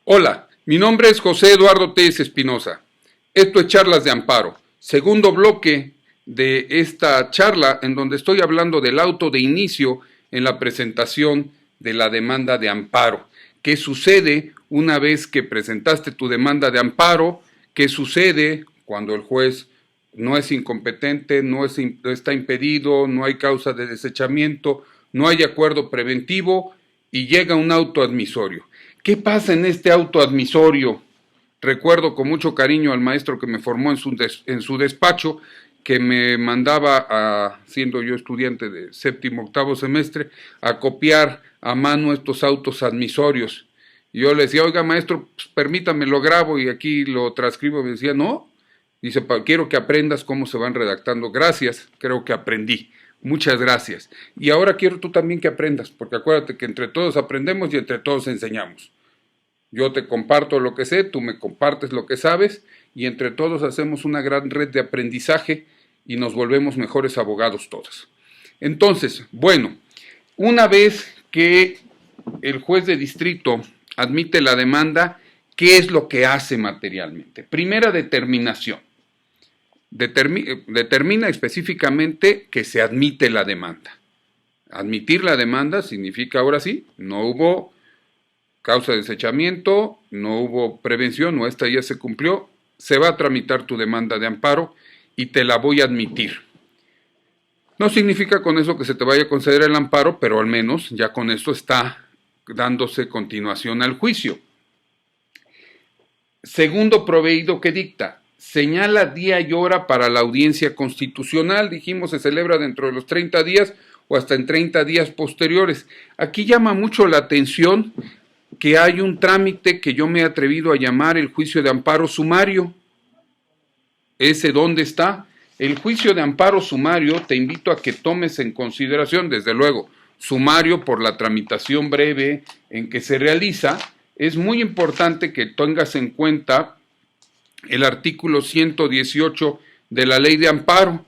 Hola, mi nombre es José Eduardo Telles Espinosa. Esto es Charlas de Amparo, segundo bloque de esta charla en donde estoy hablando del auto de inicio en la presentación de la demanda de amparo. ¿Qué sucede una vez que presentaste tu demanda de amparo? ¿Qué sucede cuando el juez no es incompetente, está impedido, no hay causa de desechamiento, no hay acuerdo preventivo y llega un auto admisorio? ¿Qué pasa en este auto admisorio? Recuerdo con mucho cariño al maestro que me formó en su despacho, que me mandaba, siendo yo estudiante de séptimo, octavo semestre, a copiar a mano estos autos admisorios. Y yo le decía, oiga maestro, pues, permítame, lo grabo y aquí lo transcribo. Me decía, no, dice, quiero que aprendas cómo se van redactando. Gracias, creo que aprendí. Muchas gracias. Y ahora quiero tú también que aprendas, porque acuérdate que entre todos aprendemos y entre todos enseñamos. Yo te comparto lo que sé, tú me compartes lo que sabes y entre todos hacemos una gran red de aprendizaje y nos volvemos mejores abogados todos. Entonces, bueno, una vez que el juez de distrito admite la demanda, ¿qué es lo que hace materialmente? Primera determinación. Determina específicamente que se admite la demanda. Admitir la demanda significa, ahora sí, no hubo causa de desechamiento, no hubo prevención, o esta ya se cumplió, se va a tramitar tu demanda de amparo y te la voy a admitir. No significa con eso que se te vaya a conceder el amparo, pero al menos ya con esto está dándose continuación al juicio. Segundo proveído que dicta, señala día y hora para la audiencia constitucional, dijimos se celebra dentro de los 30 días o hasta en 30 días posteriores. Aquí llama mucho la atención que hay un trámite que yo me he atrevido a llamar el juicio de amparo sumario. ¿Ese dónde está? El juicio de amparo sumario te invito a que tomes en consideración, desde luego, sumario por la tramitación breve en que se realiza. Es muy importante que tengas en cuenta el artículo 118 de la ley de amparo.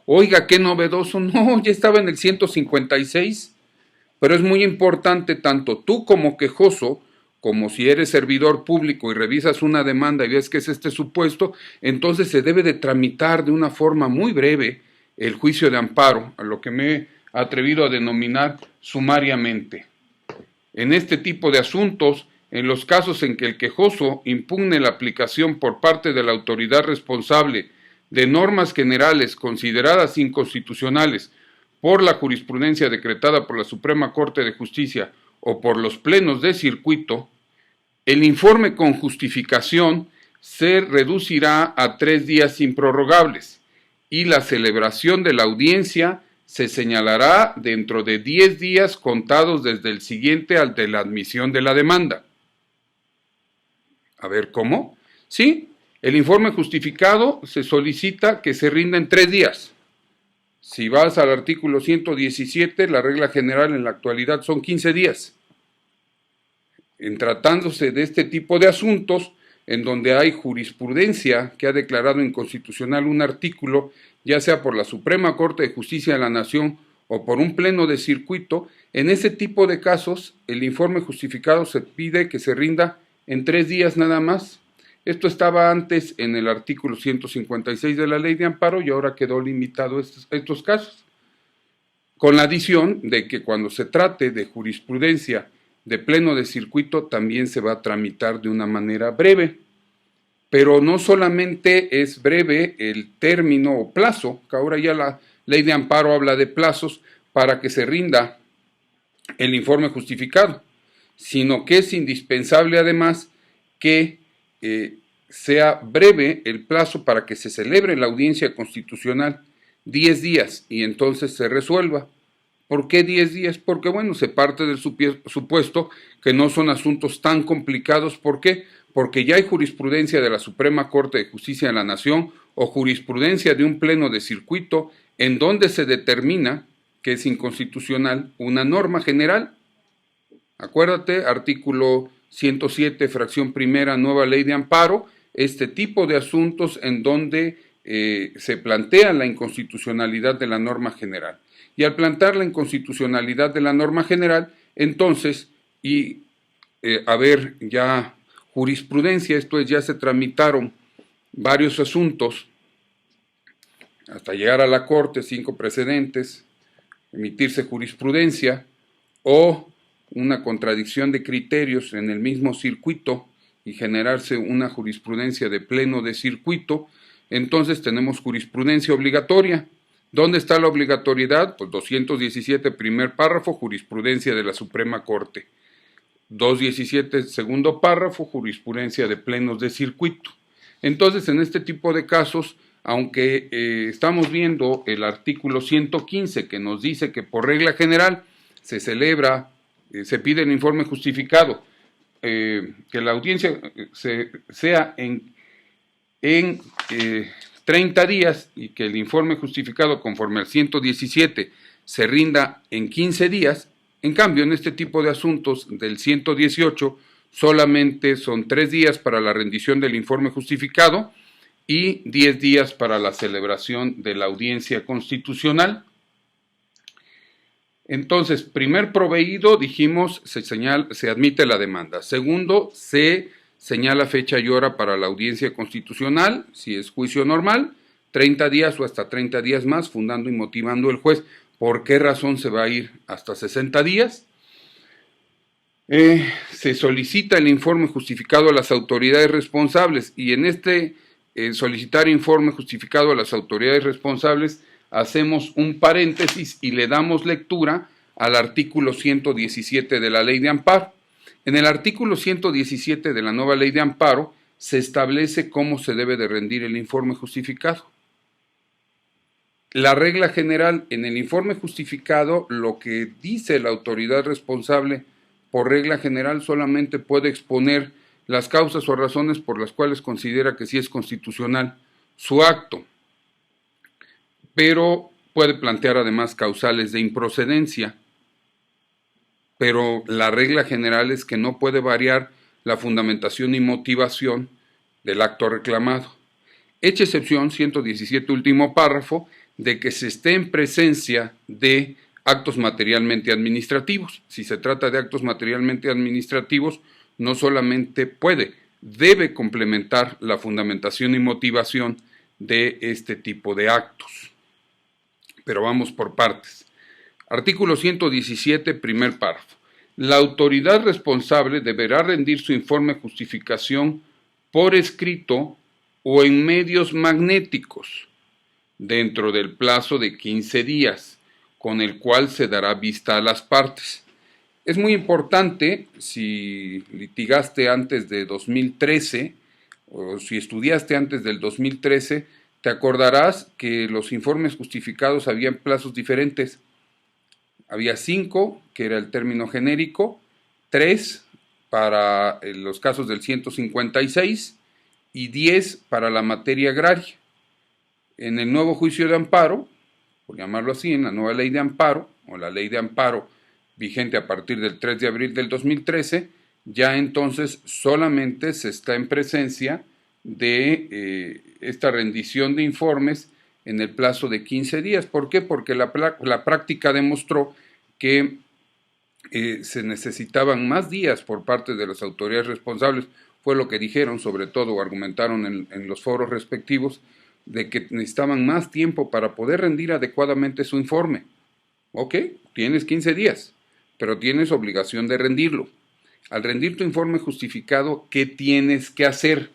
Oiga, qué novedoso, no, ya estaba en el 156. Pero es muy importante tanto tú como quejoso, como si eres servidor público y revisas una demanda y ves que es este supuesto, entonces se debe de tramitar de una forma muy breve el juicio de amparo, a lo que me he atrevido a denominar sumariamente. En este tipo de asuntos, en los casos en que el quejoso impugne la aplicación por parte de la autoridad responsable de normas generales consideradas inconstitucionales por la jurisprudencia decretada por la Suprema Corte de Justicia o por los plenos de circuito, el informe con justificación se reducirá a 3 días improrrogables y la celebración de la audiencia se señalará dentro de 10 días contados desde el siguiente al de la admisión de la demanda. A ver, ¿cómo? Sí, el informe justificado se solicita que se rinda en 3 días. Si vas al artículo 117, la regla general en la actualidad son 15 días. En tratándose de este tipo de asuntos, en donde hay jurisprudencia que ha declarado inconstitucional un artículo, ya sea por la Suprema Corte de Justicia de la Nación o por un pleno de circuito, en ese tipo de casos el informe justificado se pide que se rinda en 3 días nada más. Esto estaba antes en el artículo 156 de la Ley de Amparo y ahora quedó limitado a estos casos. Con la adición de que cuando se trate de jurisprudencia de pleno de circuito también se va a tramitar de una manera breve. Pero no solamente es breve el término o plazo, que ahora ya la Ley de Amparo habla de plazos para que se rinda el informe justificado, sino que es indispensable además que sea breve el plazo para que se celebre la audiencia constitucional, 10 días, y entonces se resuelva. ¿Por qué 10 días? Porque, bueno, se parte del supuesto que no son asuntos tan complicados. ¿Por qué? Porque ya hay jurisprudencia de la Suprema Corte de Justicia de la Nación o jurisprudencia de un pleno de circuito en donde se determina que es inconstitucional una norma general. Acuérdate, artículo 107, fracción primera, nueva ley de amparo, este tipo de asuntos en donde se plantea la inconstitucionalidad de la norma general. Y al plantear la inconstitucionalidad de la norma general, entonces, haber ya jurisprudencia, esto es, ya se tramitaron varios asuntos hasta llegar a la Corte, 5 precedentes, emitirse jurisprudencia o una contradicción de criterios en el mismo circuito y generarse una jurisprudencia de pleno de circuito, entonces tenemos jurisprudencia obligatoria. ¿Dónde está la obligatoriedad? Pues 217, primer párrafo, jurisprudencia de la Suprema Corte. 217, segundo párrafo, jurisprudencia de plenos de circuito. Entonces, en este tipo de casos, aunque estamos viendo el artículo 115 que nos dice que por regla general se celebra, se pide el informe justificado, que la audiencia sea en 30 días y que el informe justificado conforme al 117 se rinda en 15 días, en cambio en este tipo de asuntos del 118 solamente son 3 días para la rendición del informe justificado y 10 días para la celebración de la audiencia constitucional. Entonces, primer proveído, dijimos, se admite la demanda. Segundo, se señala fecha y hora para la audiencia constitucional, si es juicio normal, 30 días o hasta 30 días más, fundando y motivando el juez por qué razón se va a ir hasta 60 días. Se solicita el informe justificado a las autoridades responsables y en este solicitar informe justificado a las autoridades responsables hacemos un paréntesis y le damos lectura al artículo 117 de la Ley de Amparo. En el artículo 117 de la nueva Ley de Amparo se establece cómo se debe de rendir el informe justificado. La regla general en el informe justificado, lo que dice la autoridad responsable por regla general solamente puede exponer las causas o razones por las cuales considera que sí es constitucional su acto, pero puede plantear además causales de improcedencia. Pero la regla general es que no puede variar la fundamentación y motivación del acto reclamado. Hecha excepción, 117 último párrafo, de que se esté en presencia de actos materialmente administrativos. Si se trata de actos materialmente administrativos, no solamente puede, debe complementar la fundamentación y motivación de este tipo de actos. Pero vamos por partes. Artículo 117, primer párrafo. La autoridad responsable deberá rendir su informe de justificación por escrito o en medios magnéticos dentro del plazo de 15 días, con el cual se dará vista a las partes. Es muy importante, si litigaste antes de 2013 o si estudiaste antes del 2013, te acordarás que los informes justificados habían plazos diferentes. Había 5, que era el término genérico, 3 para los casos del 156 y 10 para la materia agraria. En el nuevo juicio de amparo, por llamarlo así, en la nueva ley de amparo, o la ley de amparo vigente a partir del 3 de abril del 2013, ya entonces solamente se está en presencia de esta rendición de informes en el plazo de 15 días. ¿Por qué? Porque la práctica demostró que se necesitaban más días por parte de las autoridades responsables, fue lo que dijeron, sobre todo, o argumentaron en los foros respectivos, de que necesitaban más tiempo para poder rendir adecuadamente su informe. Ok, tienes 15 días, pero tienes obligación de rendirlo. Al rendir tu informe justificado, ¿qué tienes que hacer?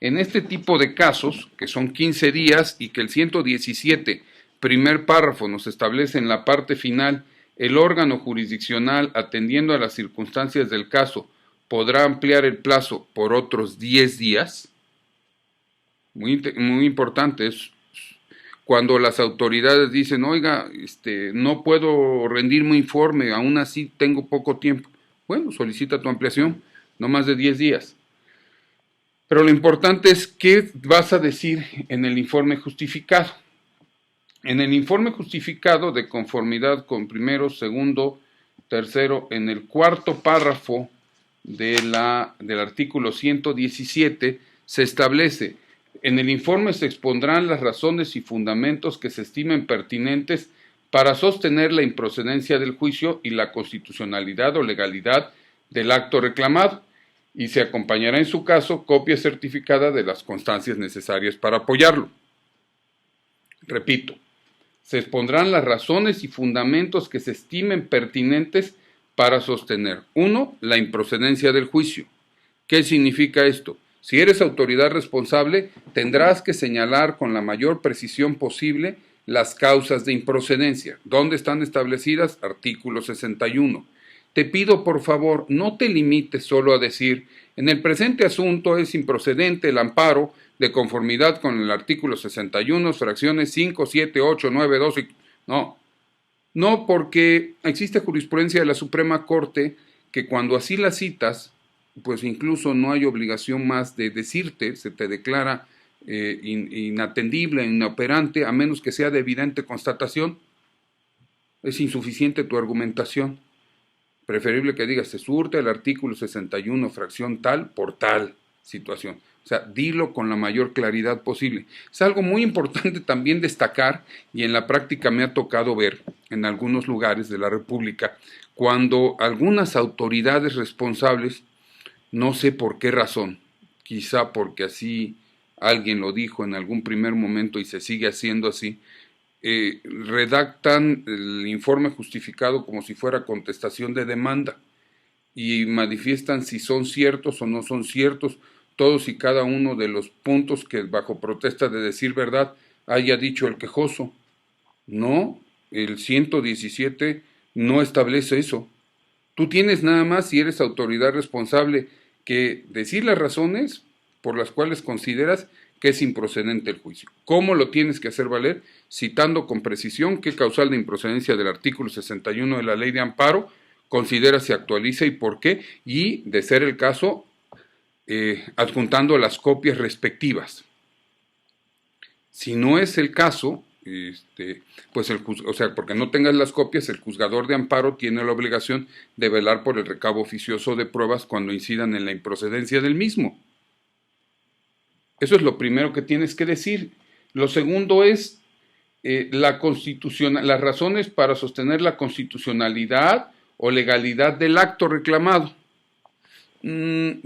En este tipo de casos, que son 15 días y que el 117, primer párrafo, nos establece en la parte final, el órgano jurisdiccional, atendiendo a las circunstancias del caso, podrá ampliar el plazo por otros 10 días. Muy importante es cuando las autoridades dicen, oiga, no puedo rendir mi informe, aún así tengo poco tiempo. Bueno, solicita tu ampliación, no más de 10 días. Pero lo importante es qué vas a decir en el informe justificado. En el informe justificado, de conformidad con primero, segundo, tercero, en el cuarto párrafo del artículo 117, se establece: en el informe se expondrán las razones y fundamentos que se estimen pertinentes para sostener la improcedencia del juicio y la constitucionalidad o legalidad del acto reclamado. y se acompañará en su caso copia certificada de las constancias necesarias para apoyarlo. Repito, se expondrán las razones y fundamentos que se estimen pertinentes para sostener: 1. La improcedencia del juicio. ¿Qué significa esto? Si eres autoridad responsable, tendrás que señalar con la mayor precisión posible las causas de improcedencia. ¿Dónde están establecidas? Artículo 61. Te pido, por favor, no te limites solo a decir: en el presente asunto es improcedente el amparo de conformidad con el artículo 61, fracciones 5, 7, 8, 9, 12. No, porque existe jurisprudencia de la Suprema Corte que cuando así la citas, pues incluso no hay obligación más de decirte, se te declara inatendible, inoperante, a menos que sea de evidente constatación. Es insuficiente tu argumentación. Preferible que digas: se surte el artículo 61, fracción tal, por tal situación. O sea, dilo con la mayor claridad posible. Es algo muy importante también destacar, y en la práctica me ha tocado ver en algunos lugares de la República, cuando algunas autoridades responsables, no sé por qué razón, quizá porque así alguien lo dijo en algún primer momento y se sigue haciendo así, redactan el informe justificado como si fuera contestación de demanda y manifiestan si son ciertos o no son ciertos todos y cada uno de los puntos que bajo protesta de decir verdad haya dicho el quejoso. No, el 117 no establece eso. Tú tienes nada más, si eres autoridad responsable, que decir las razones por las cuales consideras que es improcedente el juicio. ¿Cómo lo tienes que hacer valer? Citando con precisión qué causal de improcedencia del artículo 61 de la Ley de Amparo considera se actualiza y por qué, y, de ser el caso, adjuntando las copias respectivas. Si no es el caso, pues porque no tengas las copias, el juzgador de amparo tiene la obligación de velar por el recabo oficioso de pruebas cuando incidan en la improcedencia del mismo. Eso es lo primero que tienes que decir. Lo segundo es las razones para sostener la constitucionalidad o legalidad del acto reclamado.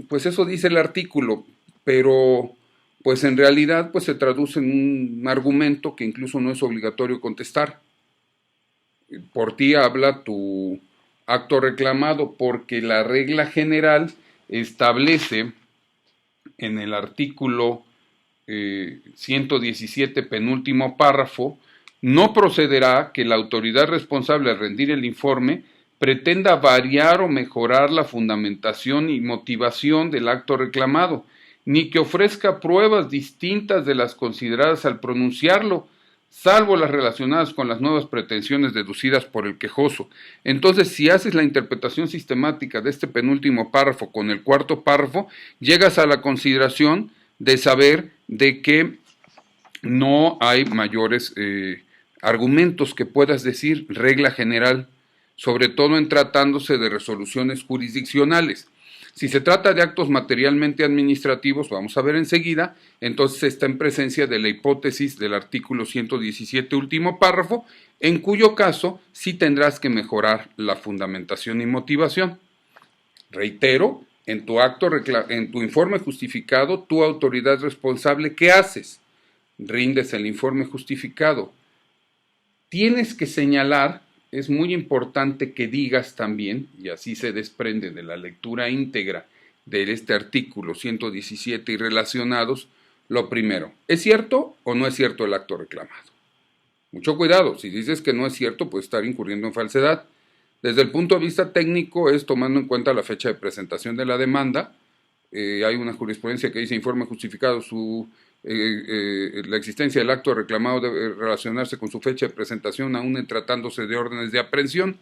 Pues eso dice el artículo, pero pues en realidad pues se traduce en un argumento que incluso no es obligatorio contestar. Por ti habla tu acto reclamado, porque la regla general establece en el artículo 117, penúltimo párrafo: no procederá que la autoridad responsable al rendir el informe pretenda variar o mejorar la fundamentación y motivación del acto reclamado, ni que ofrezca pruebas distintas de las consideradas al pronunciarlo, salvo las relacionadas con las nuevas pretensiones deducidas por el quejoso. Entonces, si haces la interpretación sistemática de este penúltimo párrafo con el cuarto párrafo, llegas a la consideración de saber de que no hay mayores argumentos que puedas decir, regla general, sobre todo en tratándose de resoluciones jurisdiccionales. Si se trata de actos materialmente administrativos, vamos a ver enseguida, entonces está en presencia de la hipótesis del artículo 117, último párrafo, en cuyo caso sí tendrás que mejorar la fundamentación y motivación. Reitero, en tu informe justificado, tu autoridad responsable, ¿qué haces? Rindes el informe justificado. Tienes que señalar, es muy importante que digas también, y así se desprende de la lectura íntegra de este artículo 117 y relacionados, lo primero: ¿es cierto o no es cierto el acto reclamado? Mucho cuidado, si dices que no es cierto, puedes estar incurriendo en falsedad. Desde el punto de vista técnico es tomando en cuenta la fecha de presentación de la demanda. Hay una jurisprudencia que dice: informe justificado, la existencia del acto reclamado debe relacionarse con su fecha de presentación, aún en tratándose de órdenes de aprehensión.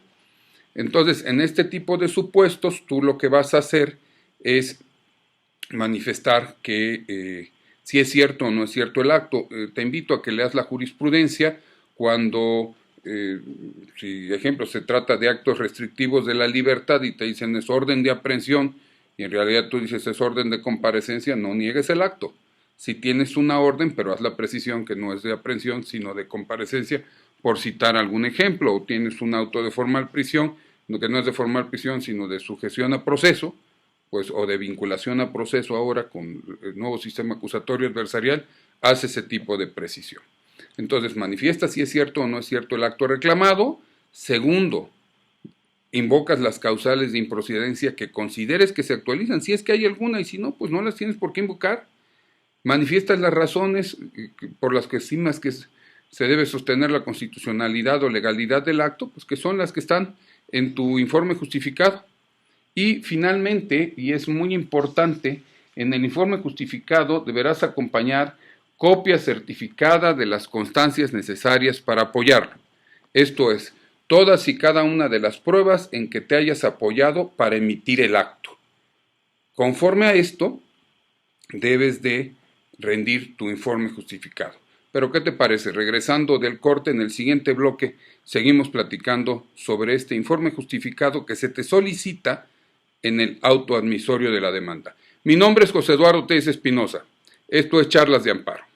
Entonces, en este tipo de supuestos, tú lo que vas a hacer es manifestar que si es cierto o no es cierto el acto. Te invito a que leas la jurisprudencia cuando, si ejemplo se trata de actos restrictivos de la libertad y te dicen es orden de aprehensión y en realidad tú dices es orden de comparecencia, no niegues el acto. Si tienes una orden, pero haz la precisión que no es de aprehensión sino de comparecencia, por citar algún ejemplo, o tienes un auto de formal prisión, que no es de formal prisión sino de sujeción a proceso, pues, o de vinculación a proceso ahora con el nuevo sistema acusatorio adversarial, hace ese tipo de precisión. Entonces, manifiesta si es cierto o no es cierto el acto reclamado. Segundo, invocas las causales de improcedencia que consideres que se actualizan, si es que hay alguna, y si no, pues no las tienes por qué invocar. Manifiestas las razones por las que estimas que se debe sostener la constitucionalidad o legalidad del acto, pues que son las que están en tu informe justificado. Y finalmente, y es muy importante, en el informe justificado deberás acompañar copia certificada de las constancias necesarias para apoyarlo. Esto es, todas y cada una de las pruebas en que te hayas apoyado para emitir el acto. Conforme a esto, debes de rendir tu informe justificado. Pero ¿qué te parece? Regresando del corte, en el siguiente bloque seguimos platicando sobre este informe justificado que se te solicita en el auto admisorio de la demanda. Mi nombre es José Eduardo Telles Espinosa. Esto es Charlas de Amparo.